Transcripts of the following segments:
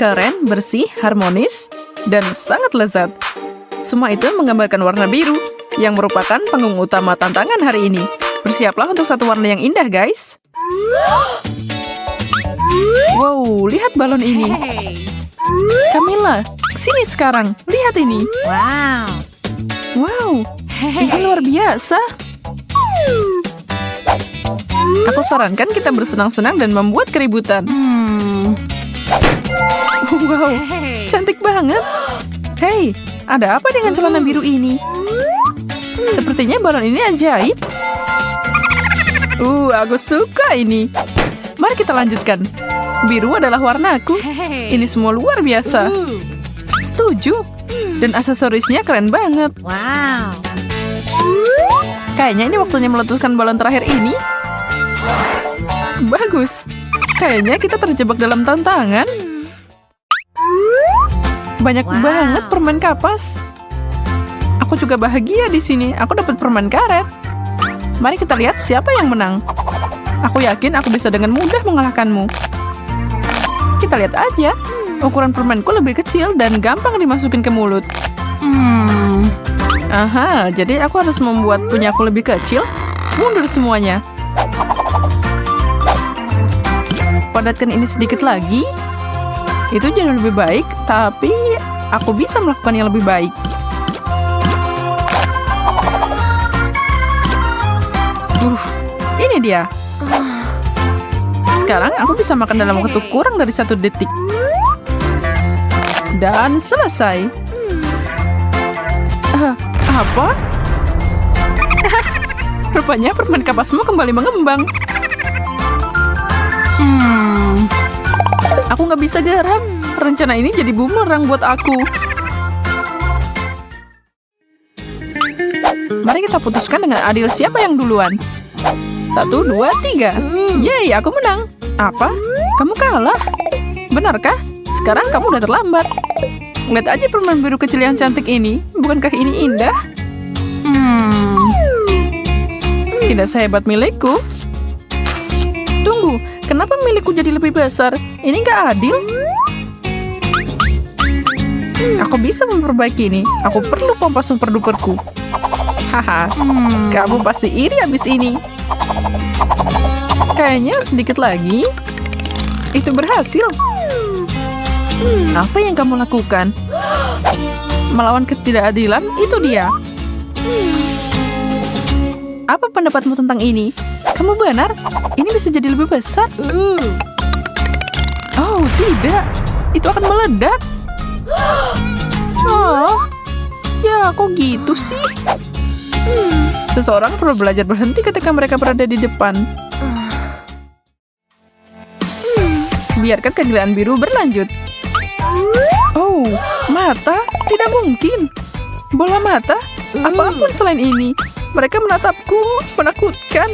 Keren, bersih, harmonis, dan sangat lezat. Semua itu menggambarkan warna biru, yang merupakan panggung utama tantangan hari ini. Bersiaplah untuk satu warna yang indah, guys. Wow, lihat balon ini. Camilla, sini sekarang. Lihat ini. Wow, ini luar biasa. Aku sarankan kita bersenang-senang dan membuat keributan. Wow, cantik banget. Hei, ada apa dengan celana biru ini? Sepertinya balon ini ajaib. Aku suka ini. Mari kita lanjutkan. Biru adalah warnaku. Ini semua luar biasa. Setuju. Dan aksesorisnya keren banget. Kayaknya ini waktunya meletuskan balon terakhir ini. Bagus. Kayaknya kita terjebak dalam tantangan. Banyak banget permen kapas. Aku juga bahagia di sini. Aku dapat permen karet. Mari kita lihat siapa yang menang. Aku yakin aku bisa dengan mudah mengalahkanmu. Kita lihat aja. Ukuran permenku lebih kecil dan gampang dimasukin ke mulut. Aha, jadi aku harus membuat punyaku lebih kecil. Mundur semuanya. Padatkan ini sedikit lagi. Itu jauh lebih baik, tapi aku bisa melakukan yang lebih baik. Ini dia. Sekarang aku bisa makan dalam waktu kurang dari 1 detik. Dan selesai. Apa? Rupanya permen kapasmu kembali mengembang. Aku nggak bisa gerak. Rencana ini jadi bumerang buat aku. Mari kita putuskan dengan adil siapa yang duluan. 1, 2, 3. Yeay, aku menang. Apa? Kamu kalah? Benarkah? Sekarang kamu udah terlambat. Lihat aja permen biru kecil yang cantik ini. Bukankah ini indah? Tidak sehebat milikku. Tunggu, kenapa milikku jadi lebih besar? Ini nggak adil. Aku bisa memperbaiki ini. Aku perlu pompa super duperku. Haha, kamu pasti iri abis ini. Kayaknya sedikit lagi. Itu berhasil. Apa yang kamu lakukan? Melawan ketidakadilan, itu dia. Apa pendapatmu tentang ini? Kamu benar, ini bisa jadi lebih besar. Oh, tidak. Itu akan meledak. Oh, ya kok gitu sih? Seseorang perlu belajar berhenti ketika mereka berada di depan. Biarkan kegilaan biru berlanjut. Oh, mata? Tidak mungkin. Bola mata? Apapun selain ini. Mereka menatapku, menakutkan.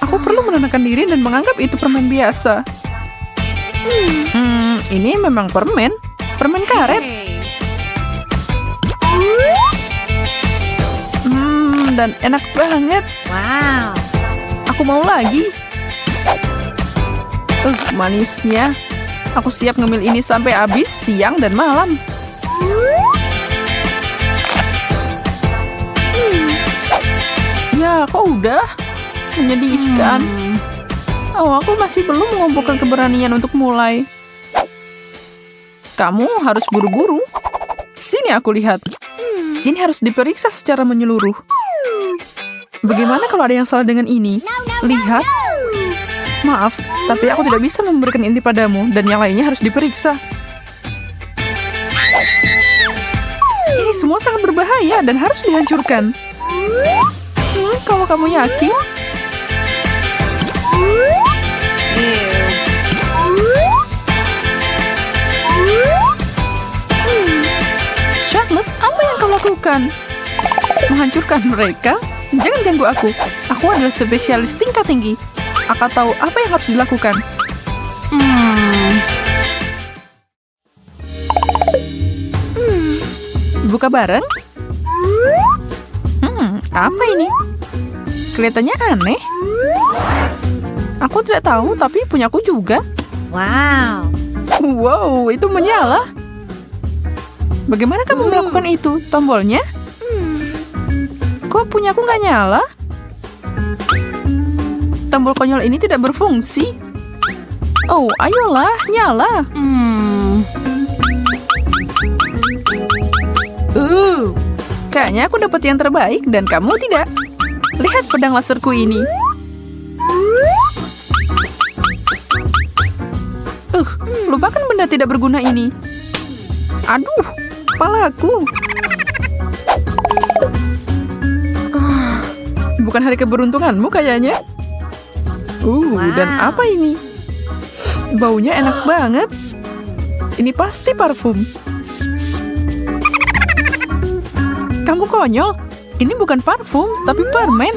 Aku perlu menenangkan diri dan menganggap itu permen biasa. Ini memang permen. Permen karet. Dan enak banget. Wow. Aku mau lagi. Manisnya. Aku siap ngemil ini sampai habis siang dan malam. Ya, kok udah? Menyedihkan. Oh, aku masih belum mengumpulkan keberanian untuk mulai. Kamu harus buru-buru. Sini aku lihat. Ini harus diperiksa secara menyeluruh. Bagaimana kalau ada yang salah dengan ini? Lihat. Maaf, tapi aku tidak bisa memberikan ini padamu dan yang lainnya harus diperiksa. Ini semua sangat berbahaya dan harus dihancurkan. Kalau kamu yakin? Charlotte, apa yang kau lakukan? Menghancurkan mereka? Jangan ganggu aku. Aku adalah spesialis tingkat tinggi. Aku tahu apa yang harus dilakukan. Buka bareng? Apa ini? Kelihatannya aneh. Aku tidak tahu, tapi punyaku juga. Wow. Wow, itu menyala. Bagaimana kamu melakukan itu? Tombolnya? Kok punya aku nggak nyala? Tombol konyol ini tidak berfungsi. Oh, ayolah, nyala. Kayaknya aku dapat yang terbaik dan kamu tidak. Lihat pedang laserku ini. Lupakan benda tidak berguna ini. Aduh, kepalaku. Bukan hari keberuntunganmu kayaknya. Dan apa ini? Baunya enak banget. Ini pasti parfum. Kamu konyol. Ini bukan parfum, tapi permen.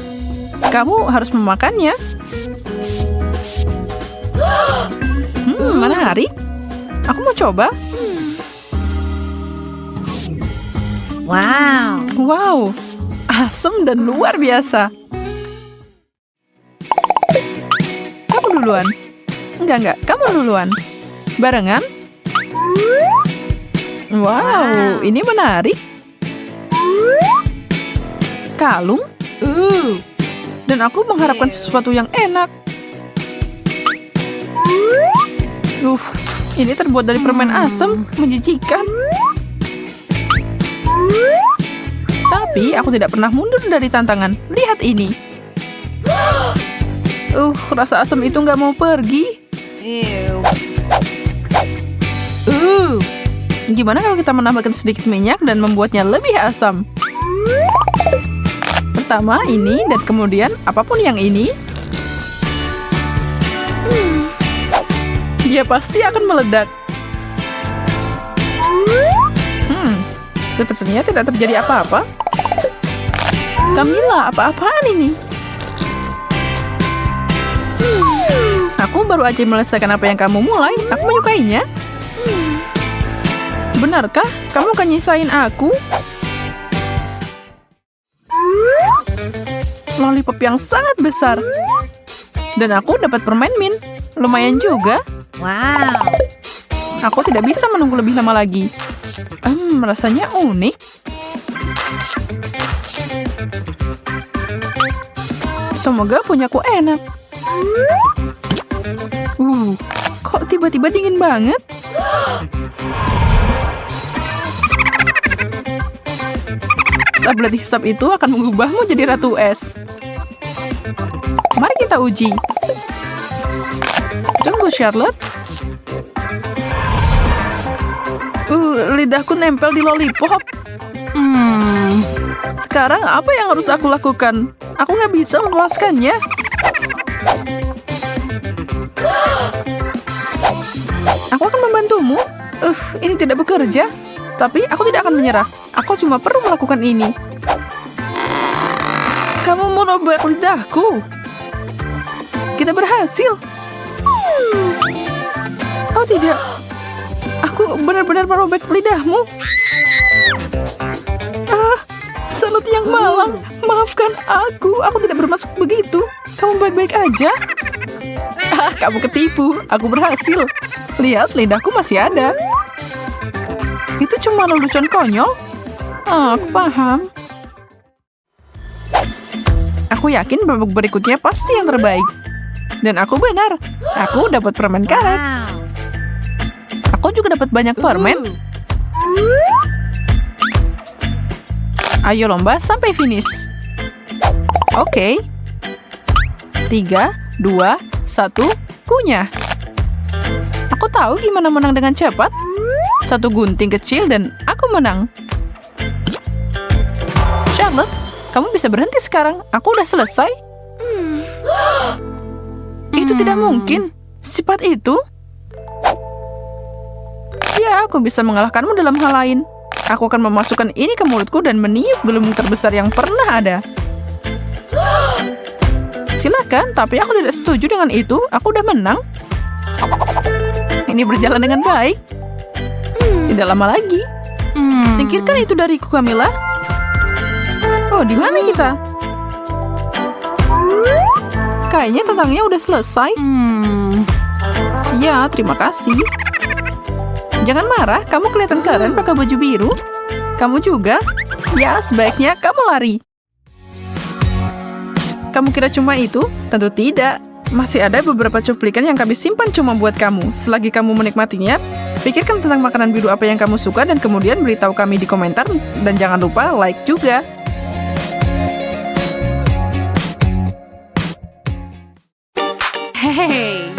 Kamu harus memakannya. Menarik. Aku mau coba. Wow, asam dan luar biasa. Kamu duluan. Enggak, kamu duluan. Barengan. Wow, ini menarik. Kalung. Dan aku mengharapkan sesuatu yang enak. Ini terbuat dari permen asam, menjijikan. Tapi aku tidak pernah mundur dari tantangan. Lihat ini. Rasa asam itu nggak mau pergi. Gimana kalau kita menambahkan sedikit minyak dan membuatnya lebih asam? Pertama ini dan kemudian apapun yang ini. Dia pasti akan meledak. Sepertinya tidak terjadi apa-apa. Camilla, apa-apaan ini? Aku baru aja menyelesaikan apa yang kamu mulai. Aku menyukainya. Benarkah? Kamu akan nyisain aku? Lollipop yang sangat besar. Dan aku dapat permen mint. Lumayan juga. Aku tidak bisa menunggu lebih lama lagi. Rasanya unik. Semoga punyaku enak. Kok tiba-tiba dingin banget? Tablet hisap itu akan mengubahmu jadi ratu es. Mari kita uji. Tunggu, Charlotte. Lidahku nempel di lollipop. Sekarang apa yang harus aku lakukan? Aku nggak bisa melepaskannya. Aku akan membantumu. Ini tidak bekerja. Tapi aku tidak akan menyerah. Aku cuma perlu melakukan ini. Kamu merobek lidahku. Kita berhasil. Oh tidak. Aku benar-benar merobek lidahmu. Salut yang malang. Maafkan aku. Aku tidak bermaksud begitu. Kamu baik-baik aja. Kamu ketipu. Aku berhasil. Lihat, lidahku masih ada. Itu cuma lelucon konyol. Aku paham. Aku yakin babak berikutnya pasti yang terbaik. Dan aku benar. Aku dapat permen karet. Aku juga dapat banyak permen. Ayo lomba sampai finish. Oke. 3, 2, 1, kunyah. Aku tahu gimana menang dengan cepat. Satu gunting kecil dan aku menang. Charlotte, kamu bisa berhenti sekarang. Aku udah selesai. Itu tidak mungkin. Secepat itu? Ya, aku bisa mengalahkanmu dalam hal lain. Aku akan memasukkan ini ke mulutku dan meniup gelembung terbesar yang pernah ada. Silakan, tapi aku tidak setuju dengan itu. Aku udah menang. Ini berjalan dengan baik. Tidak lama lagi. Singkirkan itu dariku, Camilla. Oh, di mana kita? Kayaknya tentangnya udah selesai. Ya, terima kasih. Jangan marah, kamu kelihatan keren pakai baju biru. Kamu juga? Ya, sebaiknya kamu lari. Kamu kira cuma itu? Tentu tidak. Masih ada beberapa cuplikan yang kami simpan cuma buat kamu. Selagi kamu menikmatinya, pikirkan tentang makanan biru apa yang kamu suka dan kemudian beritahu kami di komentar. Dan jangan lupa like juga. Hey.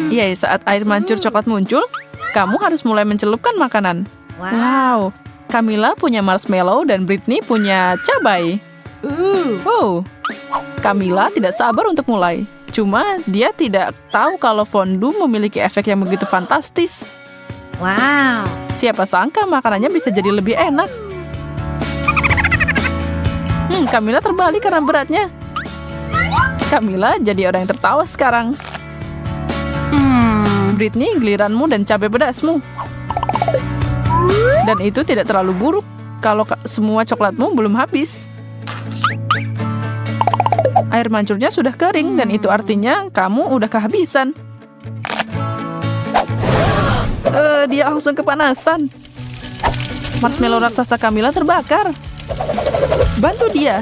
Ya, saat air mancur coklat muncul, kamu harus mulai mencelupkan makanan. Wow, Camilla punya marshmallow dan Britney punya cabai. Wow, Camilla tidak sabar untuk mulai. Cuma dia tidak tahu kalau fondue memiliki efek yang begitu fantastis. Wow. Siapa sangka makanannya bisa jadi lebih enak. Camilla terbalik karena beratnya. Camilla jadi orang yang tertawa sekarang. Britney, giliranmu dan cabai pedasmu. Dan itu tidak terlalu buruk kalau semua coklatmu belum habis. Air mancurnya sudah kering dan itu artinya kamu udah kehabisan. Dia langsung kepanasan. Marshmallow raksasa Camilla terbakar. Bantu dia.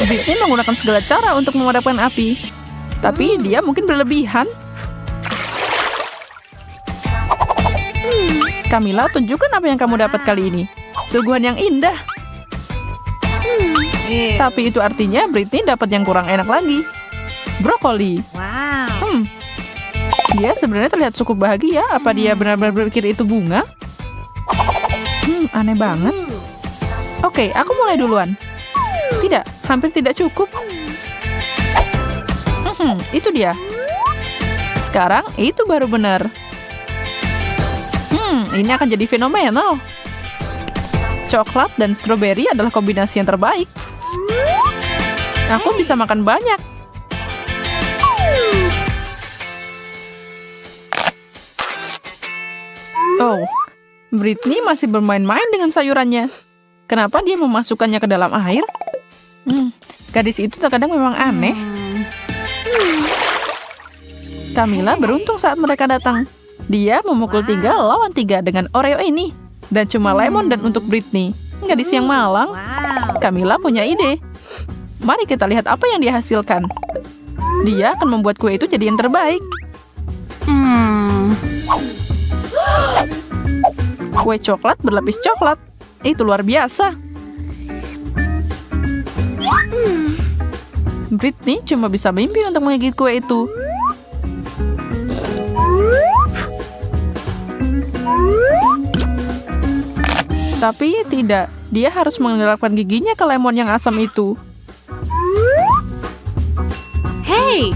Britney menggunakan segala cara untuk memadamkan api. Tapi dia mungkin berlebihan. Camilla, tunjukkan apa yang kamu dapat kali ini. Suguhan yang indah. Tapi itu artinya Britney dapat yang kurang enak lagi. Brokoli. Wow. Dia sebenarnya terlihat cukup bahagia. Apa dia benar-benar berpikir itu bunga? Aneh banget. Oke, aku mulai duluan. Tidak, hampir tidak cukup. Itu dia. Sekarang itu baru benar. Ini akan jadi fenomenal. Coklat dan stroberi adalah kombinasi yang terbaik. Aku bisa makan banyak. Oh, Britney masih bermain-main dengan sayurannya. Kenapa dia memasukkannya ke dalam air? Gadis itu terkadang memang aneh. Camilla beruntung saat mereka datang. Dia memukul 3 lawan 3 dengan Oreo ini. Dan cuma lemon dan untuk Britney. Gadis yang malang. Camilla punya ide. Mari kita lihat apa yang dia hasilkan. Dia akan membuat kue itu jadi yang terbaik. Kue coklat berlapis coklat. Itu luar biasa. Britney cuma bisa mimpi untuk menggigit kue itu. Tapi tidak, dia harus mengelapkan giginya ke lemon yang asam itu. Hey.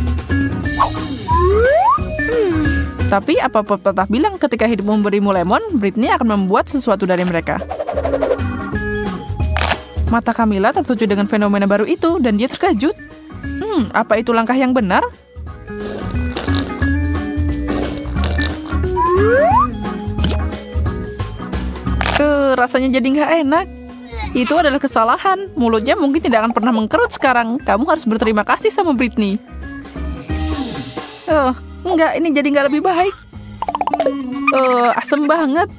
Tapi apa pepatah bilang ketika hidup memberimu lemon, Britney akan membuat sesuatu dari mereka. Mata Camilla tertuju dengan fenomena baru itu dan dia terkejut. Apa itu langkah yang benar? Rasanya jadi nggak enak. Itu adalah kesalahan. Mulutnya mungkin tidak akan pernah mengkerut sekarang. Kamu harus berterima kasih sama Britney. Enggak, ini jadi nggak lebih baik. Asem banget.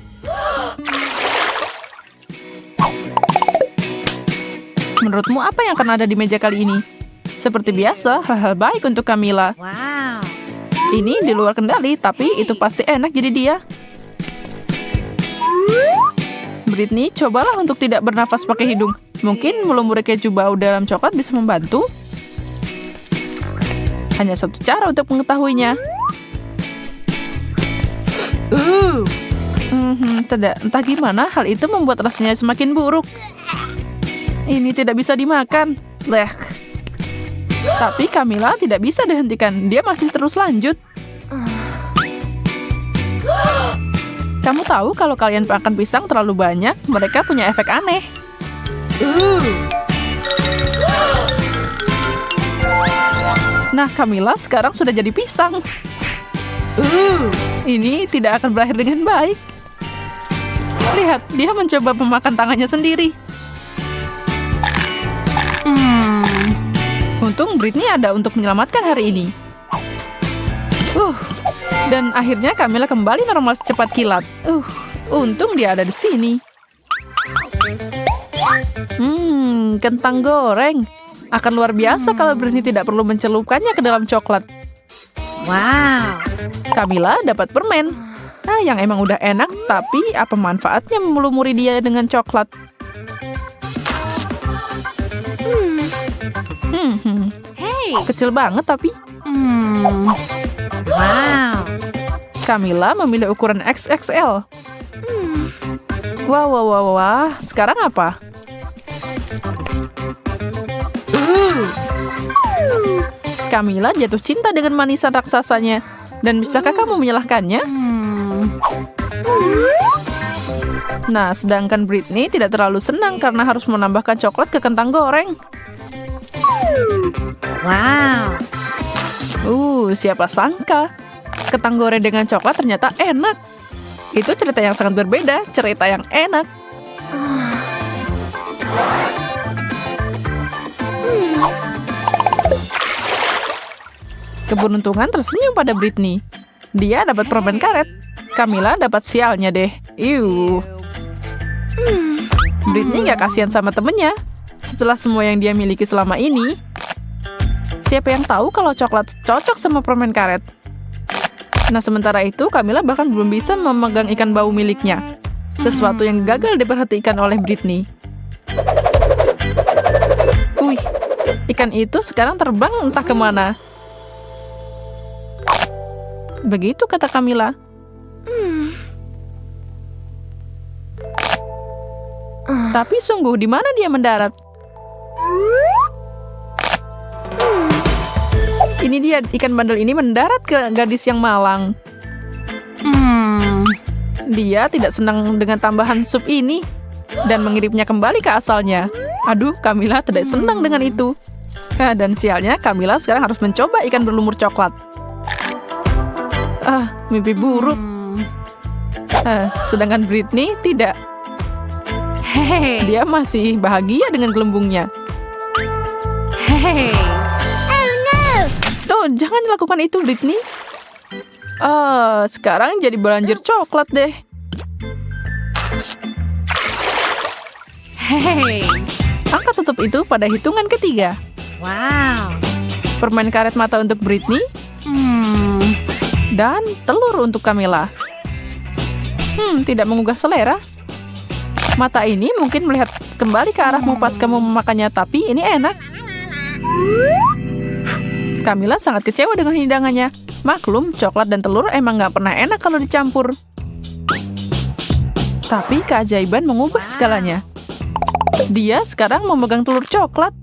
Menurutmu apa yang akan ada di meja kali ini? Seperti biasa, hal-hal baik untuk Camilla. Wow. Ini di luar kendali, tapi itu pasti enak jadi dia. Britney, cobalah untuk tidak bernafas pakai hidung. Mungkin melumuri keju bau dalam coklat bisa membantu. Hanya satu cara untuk mengetahuinya. Tidak, entah gimana hal itu membuat rasanya semakin buruk. Ini tidak bisa dimakan. Blech. Tapi Camilla tidak bisa dihentikan. Dia masih terus lanjut. Kamu tahu kalau kalian makan pisang terlalu banyak, mereka punya efek aneh. Nah, Camilla sekarang sudah jadi pisang. Ini tidak akan berakhir dengan baik. Lihat, dia mencoba memakan tangannya sendiri. Untung Britney ada untuk menyelamatkan hari ini. Dan akhirnya Camilla kembali normal secepat kilat. Untung dia ada di sini. Kentang goreng. Akan luar biasa kalau Britney tidak perlu mencelupkannya ke dalam coklat. Wow. Camilla dapat permen. Yang emang udah enak, tapi apa manfaatnya melumuri dia dengan coklat? Hey. Kecil banget tapi. Wow. Camilla memilih ukuran XXL. Wah. Sekarang apa? Camilla jatuh cinta dengan manisan raksasanya. Dan bisakah kamu menyalahkannya? Nah, sedangkan Britney tidak terlalu senang karena harus menambahkan coklat ke kentang goreng. Wow. Siapa sangka? Kentang goreng dengan coklat ternyata enak. Itu cerita yang sangat berbeda, cerita yang enak. Keberuntungan tersenyum pada Britney. Dia dapat permen karet. Camilla dapat sialnya deh. Britney gak kasihan sama temennya. Setelah semua yang dia miliki selama ini, siapa yang tahu kalau coklat cocok sama permen karet? Nah, sementara itu Camilla bahkan belum bisa memegang ikan bau miliknya. Sesuatu yang gagal diperhatikan oleh Britney. Ikan itu sekarang terbang entah kemana. Begitu kata Camilla. Tapi sungguh, di mana dia mendarat? Ini dia, ikan bandel ini mendarat ke gadis yang malang. Dia tidak senang dengan tambahan sup ini dan mengirimnya kembali ke asalnya. Aduh, Camilla tidak senang dengan itu. Dan sialnya, Camilla sekarang harus mencoba ikan berlumur coklat. Mimpi buruk. Sedangkan Britney tidak. Hey. Dia masih bahagia dengan gelembungnya. Hey. Jangan lakukan itu, Britney. Sekarang jadi banjir coklat deh. Hey. Angkat tutup itu pada hitungan ketiga. Wow. Permen karet mata untuk Britney. Dan telur untuk Camilla. Tidak menggugah selera. Mata ini mungkin melihat kembali ke arahmu pas kamu memakannya, tapi ini enak. Camilla sangat kecewa dengan hidangannya. Maklum, coklat dan telur emang gak pernah enak kalau dicampur. Tapi keajaiban mengubah segalanya. Dia sekarang memegang telur coklat.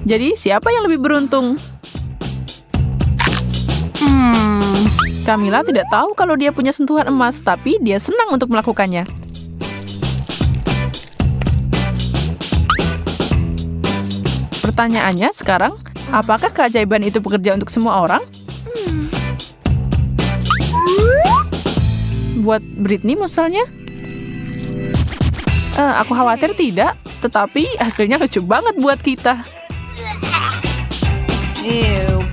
Jadi siapa yang lebih beruntung? Camilla tidak tahu kalau dia punya sentuhan emas, tapi dia senang untuk melakukannya. Pertanyaannya sekarang, apakah keajaiban itu bekerja untuk semua orang? Buat Britney misalnya? Aku khawatir tidak, tetapi hasilnya lucu banget buat kita. Ew.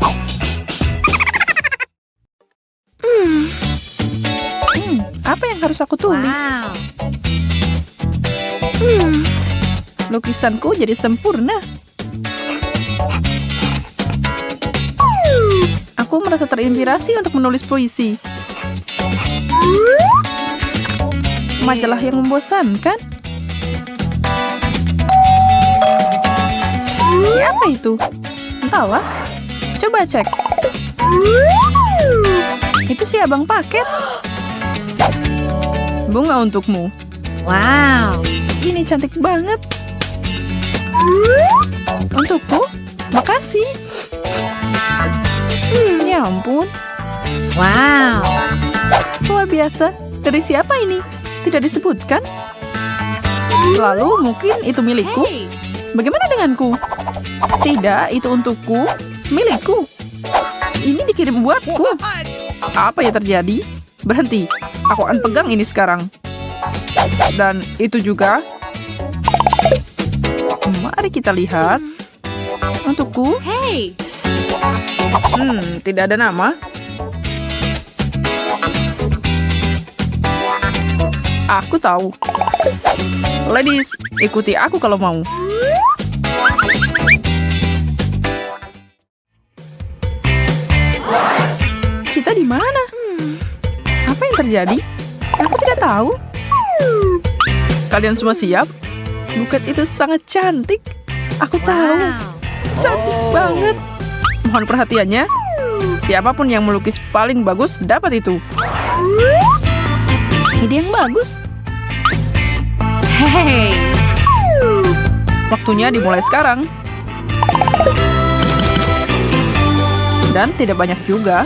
Apa yang harus aku tulis? Wow. Lukisanku jadi sempurna. Aku merasa terinspirasi untuk menulis puisi. Majalah yang membosankan. Siapa itu? Entahlah. Coba cek. Itu si abang paket. Bunga untukmu. Wow. Ini cantik banget. Untukku? Makasih. Ya ampun. Wow. Luar biasa. Dari siapa ini? Tidak disebutkan. Lalu mungkin itu milikku. Hey. Bagaimana denganku? Tidak, itu untukku. Milikku. Ini dikirim buatku. Apa yang terjadi? Berhenti. Aku akan pegang ini sekarang. Dan itu juga. Mari kita lihat. Untukku. Hey. Tidak ada nama. Aku tahu. Ladies, ikuti aku kalau mau. Kita di mana? Apa yang terjadi? Aku tidak tahu. Kalian semua siap? Buket itu sangat cantik. Aku tahu. Wow. Cantik banget. Mohon perhatiannya. Siapapun yang melukis paling bagus dapat itu. Ide yang bagus. Hey. Waktunya dimulai sekarang. Dan tidak banyak juga.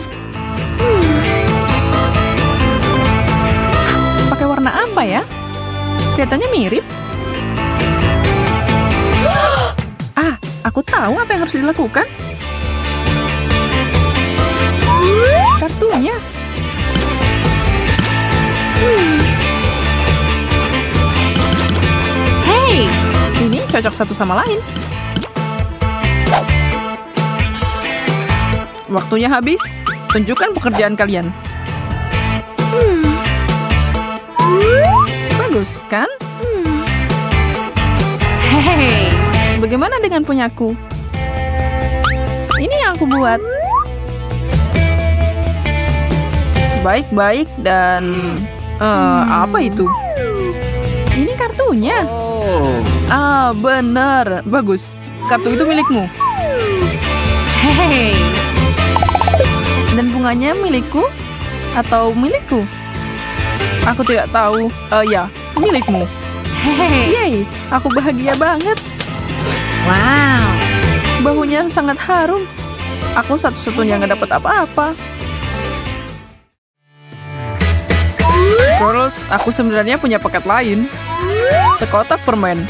Pakai warna apa ya? Kelihatannya mirip. Aku tahu apa yang harus dilakukan. Kartunya. Hey. Ini cocok satu sama lain. Waktunya habis. Tunjukkan pekerjaan kalian. Bagus, kan? Hey. Bagaimana dengan punyaku? Ini yang aku buat. Baik-baik dan... apa itu? Ini kartunya. Benar. Bagus. Kartu itu milikmu. Hey. Dan bunganya milikku? Atau milikku? Aku tidak tahu. Ya, milikmu. Hey. Yeay, aku bahagia banget. Wow. Bahunya sangat harum. Aku satu-satunya nggak dapat apa-apa. Girls, aku sebenarnya punya paket lain. Sekotak permen.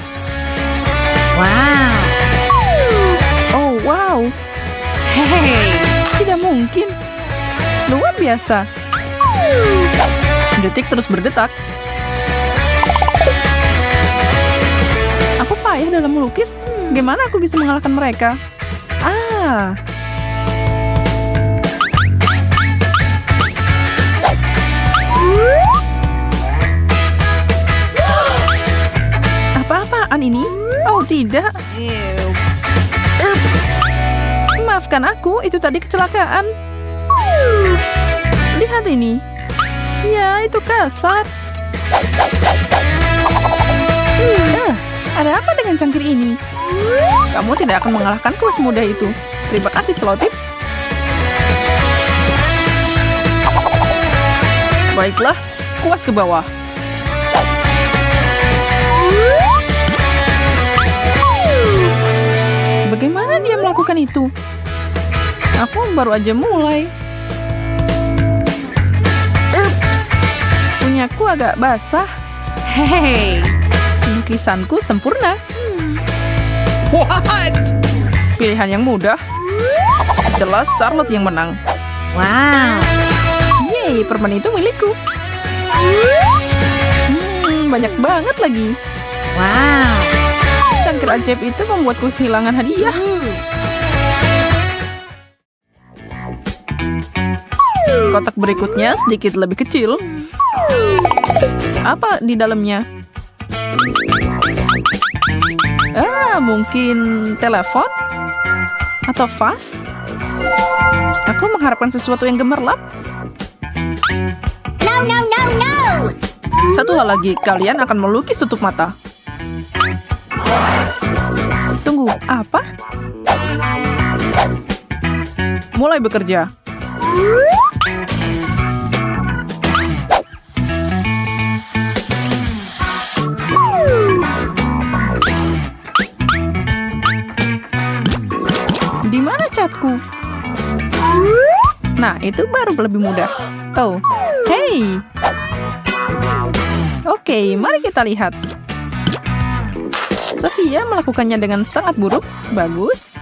Wow. Oh, wow. Hey. Tidak mungkin. Luar biasa. Detik terus berdetak. Aku payah dalam melukis. Gimana aku bisa mengalahkan mereka? Apa-apaan ini? Oh, tidak. Oops. Maafkan aku, itu tadi kecelakaan. Lihat ini. Ya, itu kasar. Ada apa dengan cangkir ini? Kamu tidak akan mengalahkanku semudah itu. Terima kasih, Selotip. Baiklah, kuas ke bawah. Bagaimana dia melakukan itu? Aku baru aja mulai. Oops. Punyaku agak basah. Hey. Lukisanku sempurna. What? Pilihan yang mudah. Jelas Charlotte yang menang. Wow. Yeay, permen itu milikku. Banyak banget lagi. Wow. Cangkir ajaib itu membuatku kehilangan hadiah. Kotak berikutnya sedikit lebih kecil. Apa di dalamnya? Mungkin telepon? Atau vas? Aku mengharapkan sesuatu yang gemerlap. No, no, no, no. Satu hal lagi, kalian akan melukis tutup mata. Tunggu, apa? Mulai bekerja. Di mana catku? Nah, itu baru lebih mudah. Oh, hey. Oke, mari kita lihat. Sophia melakukannya dengan sangat buruk. Bagus.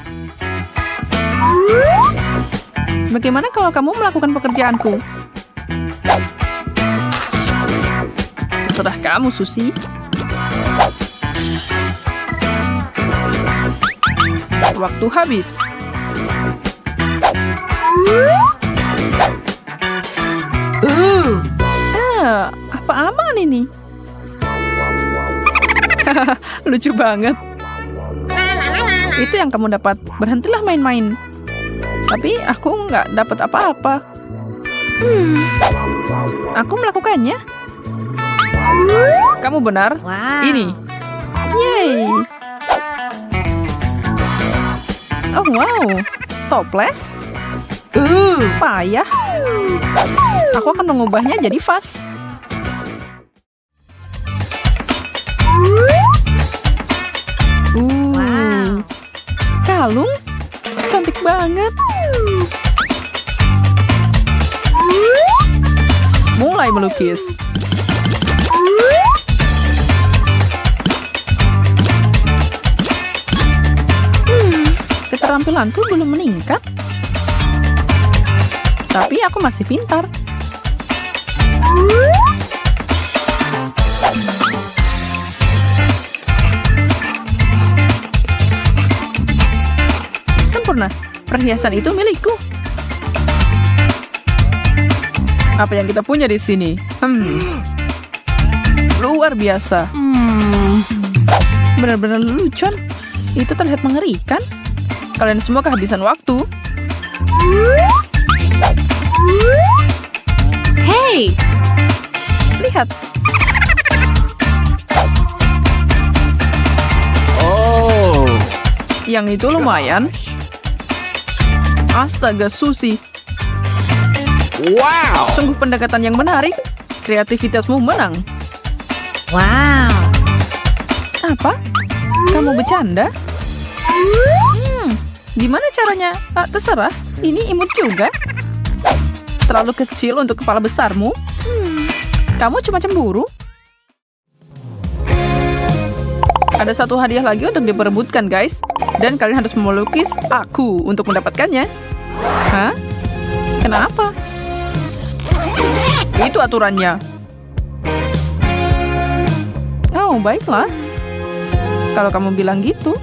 Bagaimana kalau kamu melakukan pekerjaanku? Terserah kamu, Susi. Waktu habis. Apa aman ini? Lucu banget. Itu yang kamu dapat. Berhentilah main-main. Tapi aku nggak dapat apa-apa. Aku melakukannya. Kamu benar. Wow. Ini. Yeay. Oh wow. Toples. Payah. Aku akan mengubahnya jadi vas. Wow. Kalung. Cantik banget. Mulai melukis. Keterampilanku belum meningkat. Tapi aku masih pintar. Sempurna. Perhiasan itu milikku. Apa yang kita punya di sini? Luar biasa. Benar-benar lelucon. Itu terlihat mengerikan. Kalian semua kehabisan waktu. Hey. Lihat. Oh. Yang itu lumayan. Astaga, Susi. Wow. Sungguh pendekatan yang menarik. Kreativitasmu menang. Wow. Apa? Kamu bercanda? Gimana caranya? Terserah. Ini imut juga. Terlalu kecil untuk kepala besarmu. Kamu cuma cemburu. Ada satu hadiah lagi untuk diperebutkan, guys. Dan kalian harus melukis aku untuk mendapatkannya. Hah? Kenapa? Itu aturannya. Oh, baiklah. Kalau kamu bilang gitu.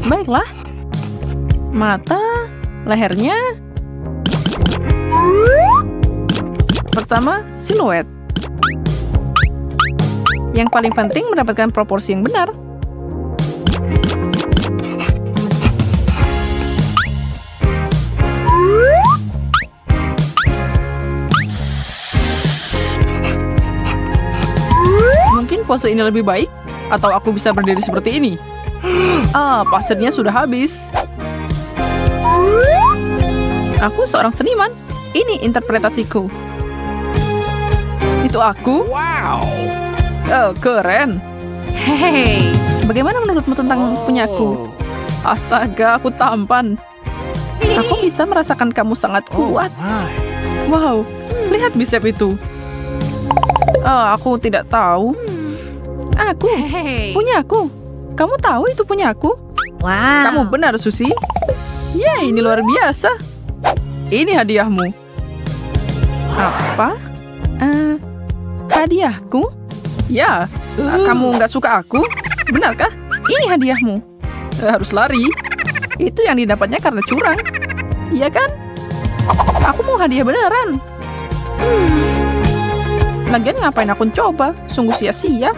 Baiklah. Mata, lehernya. Pertama, siluet. Yang paling penting mendapatkan proporsi yang benar. Mungkin pose ini lebih baik, atau aku bisa berdiri seperti ini. Pasirnya sudah habis. Aku seorang seniman. Ini interpretasiku. Itu aku. Wow. Oh, keren. Hey. Bagaimana menurutmu tentang punyaku? Astaga, aku tampan. Aku bisa merasakan kamu sangat kuat. My. Wow, lihat bicep itu. Aku tidak tahu. Aku, Hey. punyaku. Kamu tahu itu punyaku? Wow. Kamu benar, Susi. Yeay, ini luar biasa. Ini hadiahmu. Apa? Hadiahku? Ya, kamu nggak suka aku? Benarkah? Ini hadiahmu. Harus lari. Itu yang didapatnya karena curang. Iya kan? Aku mau hadiah beneran. Lagian ngapain aku coba? Sungguh sia-sia.